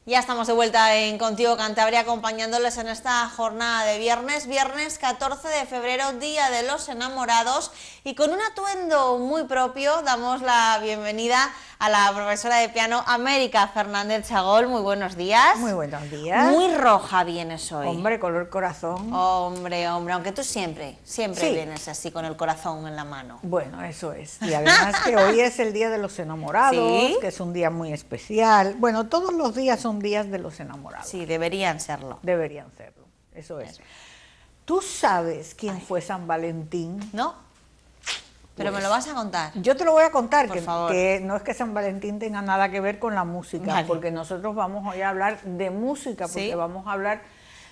Ya estamos de vuelta en Contigo Cantabria, acompañándoles en esta jornada de viernes 14 de febrero, Día de los Enamorados, y con un atuendo muy propio damos la bienvenida a la profesora de piano América Fernández Chagol. Muy buenos días. Muy buenos días. Muy roja vienes hoy. Hombre, color corazón. Hombre, aunque tú siempre sí. vienes así con el corazón en la mano. Bueno, eso es. Y además que hoy es el Día de los Enamorados, ¿sí? Que es un día muy especial. Bueno, todos los días son días de los enamorados. Sí, deberían serlo. Deberían serlo, eso es. ¿Tú sabes quién fue San Valentín? No, pero me lo vas a contar. Yo te lo voy a contar, que no es que San Valentín tenga nada que ver con la música, vale. Porque nosotros vamos hoy a hablar de música, porque ¿sí? Vamos a hablar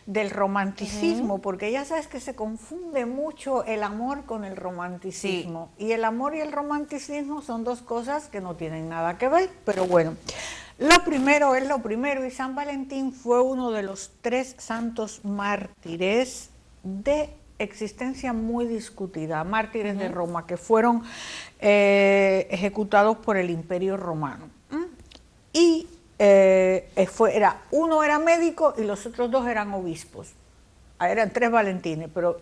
del romanticismo, porque ya sabes que se confunde mucho el amor con el romanticismo, sí. Y el amor y el romanticismo son dos cosas que no tienen nada que ver, pero bueno, lo primero es lo primero, y San Valentín fue uno de los 3 santos mártires de existencia muy discutida, mártires de Roma, que fueron ejecutados por el Imperio Romano. Y uno era médico y los otros 2 eran obispos. Eran 3 Valentines, pero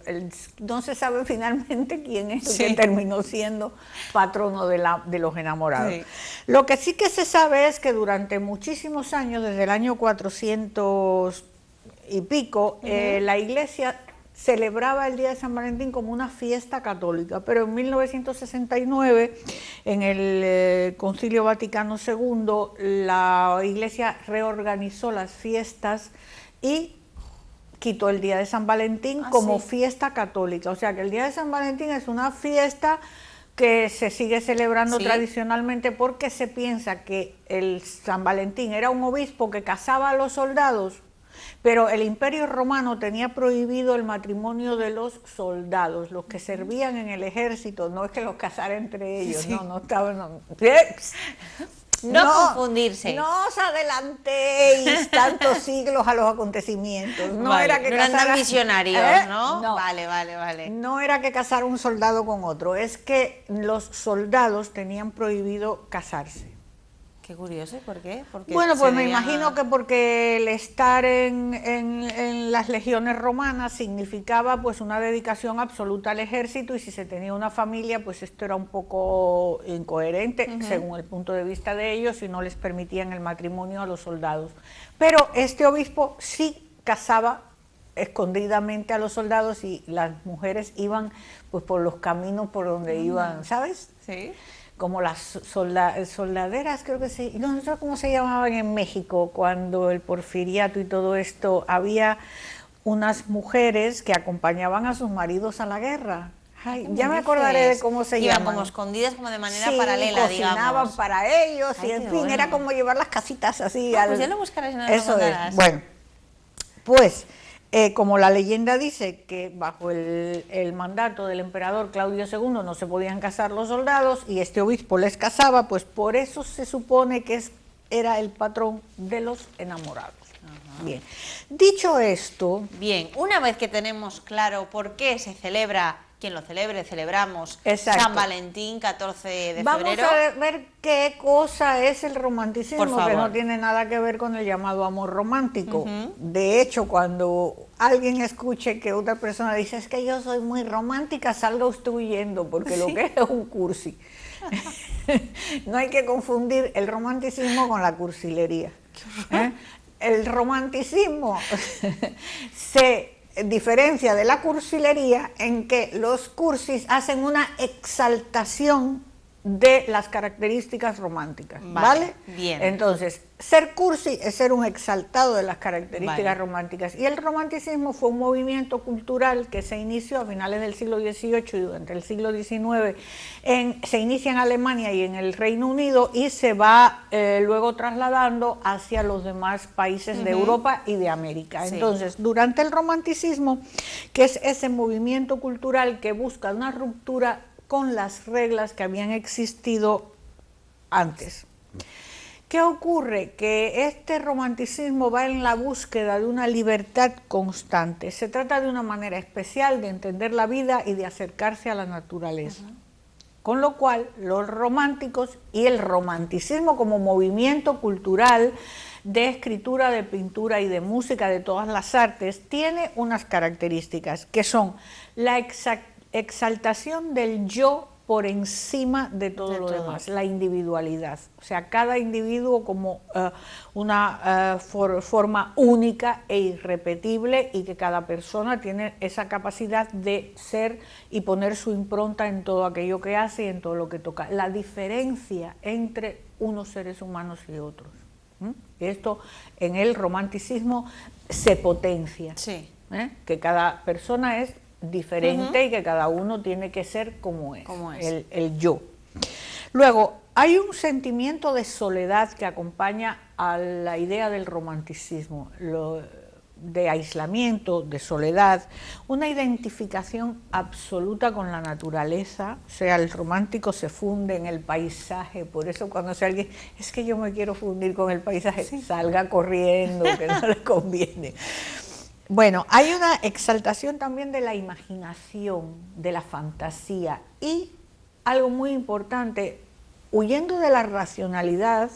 no se sabe finalmente quién es el que terminó siendo patrono de los enamorados. Sí. Lo que sí que se sabe es que durante muchísimos años, desde el año 400 y pico, la Iglesia celebraba el Día de San Valentín como una fiesta católica, pero en 1969, en el Concilio Vaticano II, la Iglesia reorganizó las fiestas y quitó el Día de San Valentín como fiesta católica. O sea que el Día de San Valentín es una fiesta que se sigue celebrando tradicionalmente, porque se piensa que el San Valentín era un obispo que casaba a los soldados, pero el Imperio Romano tenía prohibido el matrimonio de los soldados, los que servían en el ejército. No es que los casara entre ellos, no estaban... No confundirse. No os adelantéis tantos siglos a los acontecimientos. No era que no eran tan visionarios, ¿no? No. Vale. No era que casara un soldado con otro, es que los soldados tenían prohibido casarse. Qué curioso, ¿por qué? Bueno, pues me imagino que porque el estar en las legiones romanas significaba pues una dedicación absoluta al ejército, y si se tenía una familia, pues esto era un poco incoherente según el punto de vista de ellos, y no les permitían el matrimonio a los soldados. Pero este obispo sí casaba escondidamente a los soldados, y las mujeres iban pues por los caminos por donde iban, ¿sabes? Sí. Como las soldaderas, creo que sí, no sé cómo se llamaban en México, cuando el porfiriato y todo esto, había unas mujeres que acompañaban a sus maridos a la guerra. Ay, ya me acordaré de cómo se llaman. Iban como escondidas, como de manera paralela, cocinaban para ellos, y en fin, era como llevar las casitas así. Pues ya lo buscarás en las Eso es, bueno, pues... como la leyenda dice que bajo el mandato del emperador Claudio II no se podían casar los soldados, y este obispo les casaba, pues por eso se supone que era el patrón de los enamorados. Bien, dicho esto... Bien, una vez que tenemos claro por qué se celebra, quien lo celebre, celebramos San Valentín, 14 de febrero. Vamos a ver qué cosa es el romanticismo, que no tiene nada que ver con el llamado amor romántico. De hecho, cuando alguien escuche que otra persona dice es que yo soy muy romántica, salga usted huyendo, porque lo que es un cursi. No hay que confundir el romanticismo con la cursilería. El romanticismo se diferencia de la cursilería en que los cursis hacen una exaltación de las características románticas, ¿vale? Bien. Entonces, ser cursi es ser un exaltado de las características románticas, y el romanticismo fue un movimiento cultural que se inició a finales del siglo XVIII y durante el siglo XIX, se inicia en Alemania y en el Reino Unido, y se va luego trasladando hacia los demás países de Europa y de América. Entonces, durante el romanticismo, que es ese movimiento cultural que busca una ruptura con las reglas que habían existido antes. ¿Qué ocurre? Que este romanticismo va en la búsqueda de una libertad constante. Se trata de una manera especial de entender la vida y de acercarse a la naturaleza. Con lo cual, los románticos y el romanticismo como movimiento cultural de escritura, de pintura y de música, de todas las artes, tiene unas características que son la exaltación del yo por encima de todo lo demás, la individualidad. O sea, cada individuo como una forma única e irrepetible, y que cada persona tiene esa capacidad de ser y poner su impronta en todo aquello que hace y en todo lo que toca. La diferencia entre unos seres humanos y otros. Esto en el romanticismo se potencia, sí. Que cada persona es diferente y que cada uno tiene que ser como es, el yo. Luego, hay un sentimiento de soledad que acompaña a la idea del romanticismo, de aislamiento, de soledad, una identificación absoluta con la naturaleza. O sea, el romántico se funde en el paisaje, por eso cuando sea alguien, es que yo me quiero fundir con el paisaje, salga corriendo, que no le conviene. Bueno, hay una exaltación también de la imaginación, de la fantasía, y algo muy importante, huyendo de la racionalidad,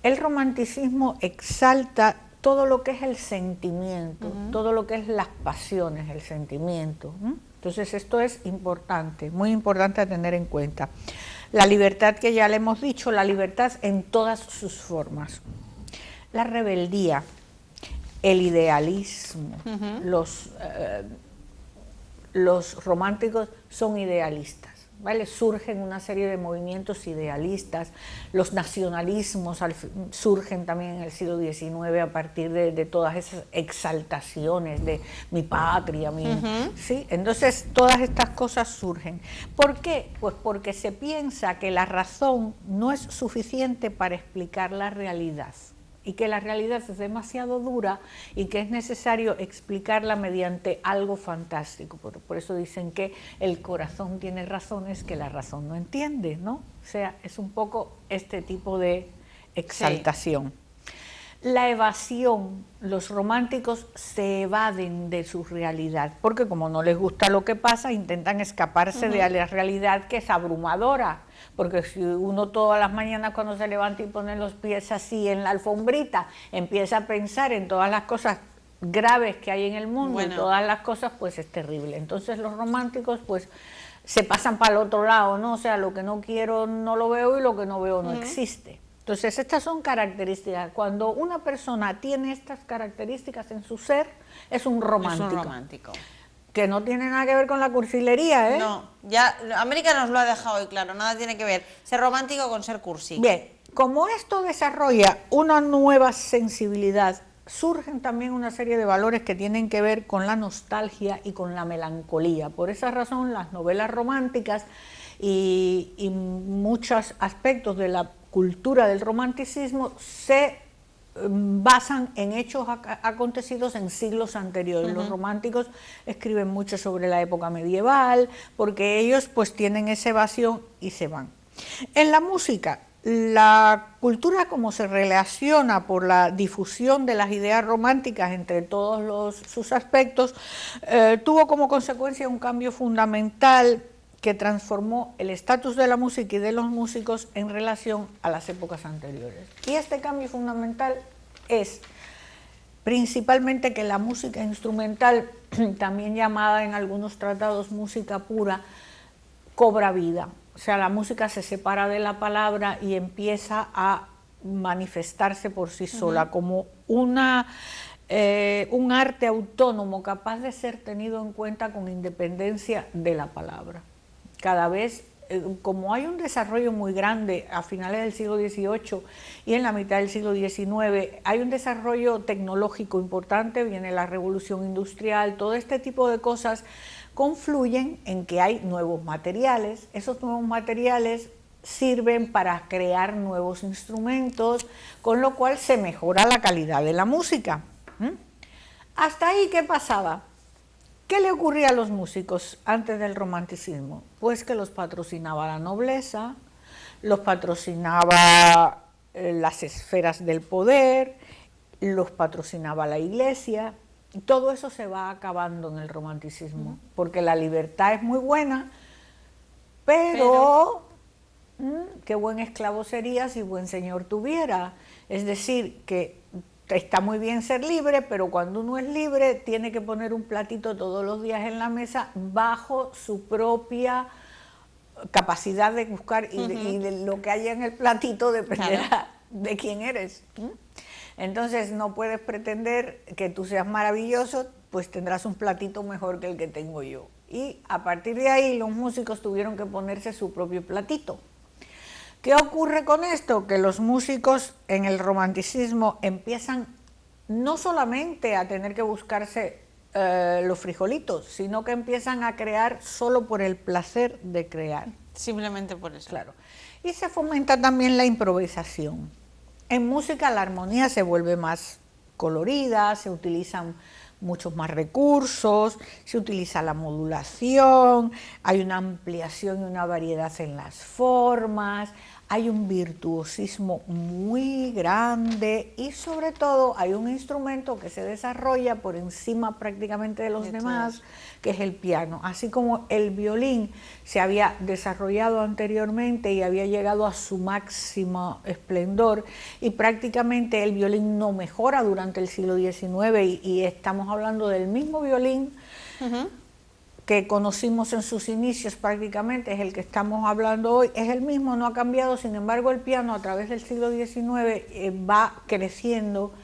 el romanticismo exalta todo lo que es el sentimiento, todo lo que es las pasiones, el sentimiento. Entonces esto es importante, muy importante a tener en cuenta. La libertad, que ya le hemos dicho, la libertad en todas sus formas. La rebeldía, el idealismo, los románticos son idealistas, ¿vale? Surgen una serie de movimientos idealistas, los nacionalismos surgen también en el siglo XIX a partir de todas esas exaltaciones de mi patria, ¿sí? Entonces todas estas cosas surgen. ¿Por qué? Pues porque se piensa que la razón no es suficiente para explicar la realidad, y que la realidad es demasiado dura y que es necesario explicarla mediante algo fantástico. Por eso dicen que el corazón tiene razones que la razón no entiende, ¿no? O sea, es un poco este tipo de exaltación. Sí. La evasión, los románticos se evaden de su realidad, porque como no les gusta lo que pasa, intentan escaparse de la realidad, que es abrumadora. Porque si uno todas las mañanas cuando se levanta y pone los pies así en la alfombrita, empieza a pensar en todas las cosas graves que hay en el mundo, y todas las cosas, pues es terrible. Entonces los románticos pues se pasan para el otro lado, ¿no? O sea, lo que no quiero no lo veo y lo que no veo no existe. Entonces estas son características. Cuando una persona tiene estas características en su ser, es un romántico. Es un romántico. Que no tiene nada que ver con la cursilería, ¿eh? No, ya América nos lo ha dejado hoy claro, nada tiene que ver ser romántico con ser cursi. Bien, como esto desarrolla una nueva sensibilidad, surgen también una serie de valores que tienen que ver con la nostalgia y con la melancolía. Por esa razón, las novelas románticas y muchos aspectos de la cultura del romanticismo se basan en hechos acontecidos en siglos anteriores. Los románticos escriben mucho sobre la época medieval, porque ellos pues tienen esa evasión y se van. En la música, la cultura, como se relaciona por la difusión de las ideas románticas entre todos sus aspectos, tuvo como consecuencia un cambio fundamental que transformó el estatus de la música y de los músicos en relación a las épocas anteriores. Y este cambio fundamental es principalmente que la música instrumental, también llamada en algunos tratados música pura, cobra vida. O sea, la música se separa de la palabra y empieza a manifestarse por sí sola como un arte autónomo capaz de ser tenido en cuenta con independencia de la palabra. Cada vez, como hay un desarrollo muy grande a finales del siglo XVIII y en la mitad del siglo XIX, hay un desarrollo tecnológico importante, viene la revolución industrial, todo este tipo de cosas confluyen en que hay nuevos materiales. Esos nuevos materiales sirven para crear nuevos instrumentos, con lo cual se mejora la calidad de la música. Hasta ahí, ¿qué pasaba? ¿Qué le ocurría a los músicos antes del romanticismo? Pues que los patrocinaba la nobleza, los patrocinaba las esferas del poder, los patrocinaba la iglesia. Todo eso se va acabando en el romanticismo, porque la libertad es muy buena, pero qué buen esclavo sería si buen señor tuviera. Es decir, que está muy bien ser libre, pero cuando uno es libre tiene que poner un platito todos los días en la mesa bajo su propia capacidad de buscar y de lo que haya en el platito dependerá de quién eres. Entonces no puedes pretender que tú seas maravilloso, pues tendrás un platito mejor que el que tengo yo. Y a partir de ahí los músicos tuvieron que ponerse su propio platito. ¿Qué ocurre con esto? Que los músicos en el romanticismo empiezan no solamente a tener que buscarse los frijolitos, sino que empiezan a crear solo por el placer de crear. Simplemente por eso. Claro. Y se fomenta también la improvisación. En música la armonía se vuelve más colorida, se utilizan muchos más recursos, se utiliza la modulación, hay una ampliación y una variedad en las formas, hay un virtuosismo muy grande y sobre todo hay un instrumento que se desarrolla por encima prácticamente de los demás, que es el piano. Así como el violín se había desarrollado anteriormente y había llegado a su máximo esplendor, y prácticamente el violín no mejora durante el siglo XIX y estamos hablando del mismo violín que conocimos en sus inicios, prácticamente es el que estamos hablando hoy, es el mismo, no ha cambiado. Sin embargo, el piano a través del siglo XIX va creciendo,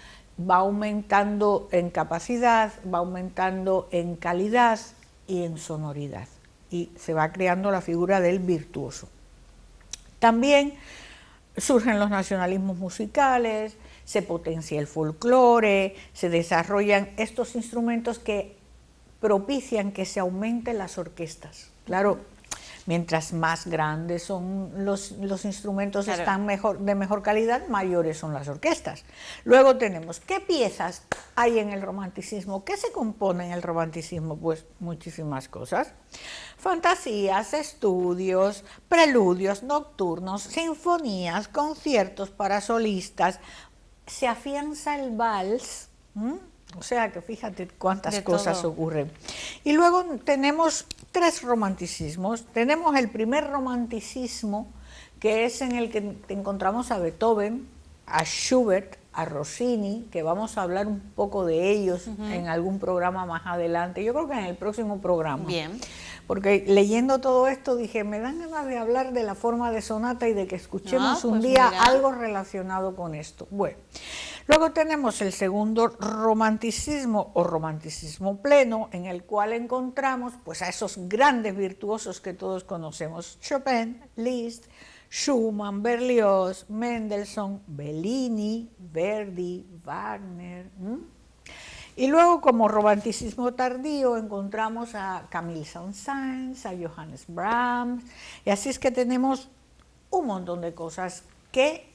va aumentando en capacidad, va aumentando en calidad y en sonoridad, y se va creando la figura del virtuoso. También surgen los nacionalismos musicales, se potencia el folclore, se desarrollan estos instrumentos que propician que se aumenten las orquestas. Claro, mientras más grandes son los instrumentos, están de mejor calidad, mayores son las orquestas. Luego tenemos, ¿qué piezas hay en el romanticismo? ¿Qué se compone en el romanticismo? Pues muchísimas cosas. Fantasías, estudios, preludios nocturnos, sinfonías, conciertos para solistas. Se afianza el vals, o sea que fíjate cuántas cosas ocurren. Y luego tenemos tres romanticismos. Tenemos el primer romanticismo, que es en el que encontramos a Beethoven, a Schubert, a Rossini, que vamos a hablar un poco de ellos en algún programa más adelante. Yo creo que en el próximo programa. Bien. Porque leyendo todo esto dije, me dan ganas de hablar de la forma de sonata y de que escuchemos un día algo relacionado con esto. Bueno, luego tenemos el segundo romanticismo o romanticismo pleno, en el cual encontramos pues a esos grandes virtuosos que todos conocemos: Chopin, Liszt, Schumann, Berlioz, Mendelssohn, Bellini, Verdi, Wagner. Y luego, como romanticismo tardío, encontramos a Camille Saint-Saëns, a Johannes Brahms, y así es que tenemos un montón de cosas que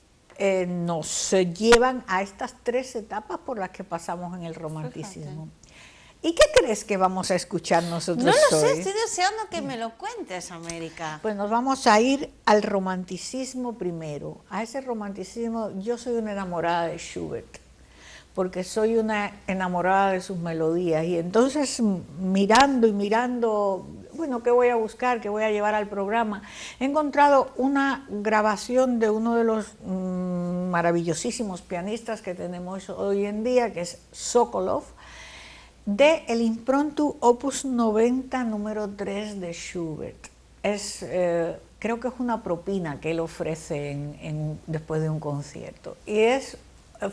nos llevan a estas tres etapas por las que pasamos en el romanticismo. ¿Y qué crees que vamos a escuchar nosotros hoy? No lo sé, estoy deseando que me lo cuentes, América. Pues nos vamos a ir al romanticismo primero. A ese romanticismo, yo soy una enamorada de Schubert, porque soy una enamorada de sus melodías, y entonces mirando y mirando, bueno, ¿qué voy a buscar? ¿Qué voy a llevar al programa? He encontrado una grabación de uno de los maravillosísimos pianistas que tenemos hoy en día, que es Sokolov, de el Impromptu Opus 90 número 3 de Schubert. Creo que es una propina que él ofrece después de un concierto, y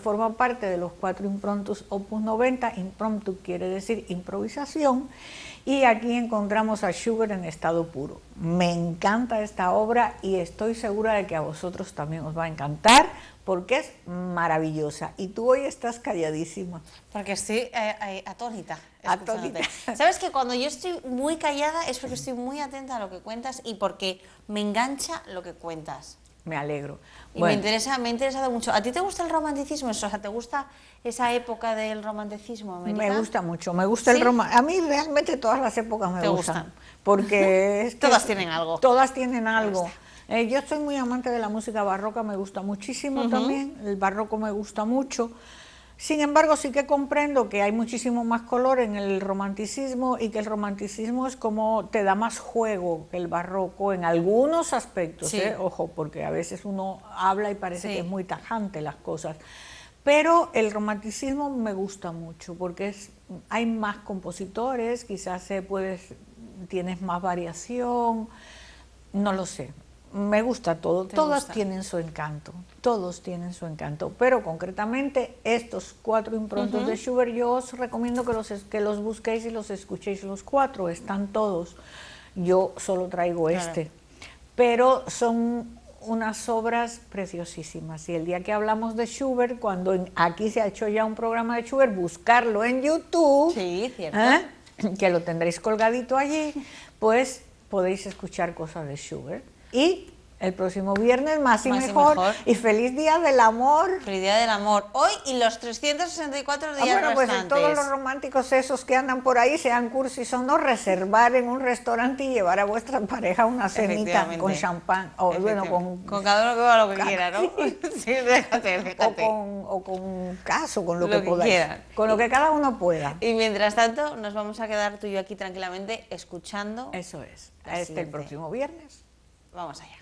forma parte de los 4 Impromptus Opus 90. Impromptu quiere decir improvisación, y aquí encontramos a Schubert en estado puro. Me encanta esta obra y estoy segura de que a vosotros también os va a encantar, porque es maravillosa. Y tú hoy estás calladísima. Porque estoy atónita. Sabes que cuando yo estoy muy callada es porque estoy muy atenta a lo que cuentas y porque me engancha lo que cuentas. Me alegro. Y bueno, me ha interesado mucho. ¿A ti te gusta el romanticismo? O sea, ¿te gusta esa época del romanticismo, América? Me gusta mucho, me gusta el romanticismo. A mí realmente todas las épocas me gustan. Porque es que todas tienen algo. Todas tienen algo. Yo soy muy amante de la música barroca, me gusta muchísimo también. El barroco me gusta mucho. Sin embargo, sí que comprendo que hay muchísimo más color en el romanticismo y que el romanticismo es como te da más juego que el barroco en algunos aspectos, Sí. Ojo, porque a veces uno habla y parece Sí. que es muy tajante las cosas. Pero el romanticismo me gusta mucho porque hay más compositores, quizás tienes más variación, no lo sé. Me gusta todo, todos tienen su encanto, pero concretamente estos 4 improntos de Schubert yo os recomiendo que los busquéis y los escuchéis los 4, están todos, yo solo traigo este, pero son unas obras preciosísimas y el día que hablamos de Schubert, cuando aquí se ha hecho ya un programa de Schubert, buscarlo en YouTube, Sí, cierto. que lo tendréis colgadito allí, pues podéis escuchar cosas de Schubert. Y el próximo viernes más y mejor. Y feliz Día del Amor. Feliz Día del Amor. Hoy y los 364 días bueno, pues restantes. todos los románticos esos que andan por ahí, sean cursis o no, reservar en un restaurante y llevar a vuestra pareja una cenita con champán. O bueno, con cada uno que beba lo que quiera, ¿no? Sí, déjate. O con un caso, con lo que podáis. Quieran. Con lo que cada uno pueda. Y mientras tanto, nos vamos a quedar tú y yo aquí tranquilamente escuchando. Eso es. Hasta el próximo viernes. Vamos allá.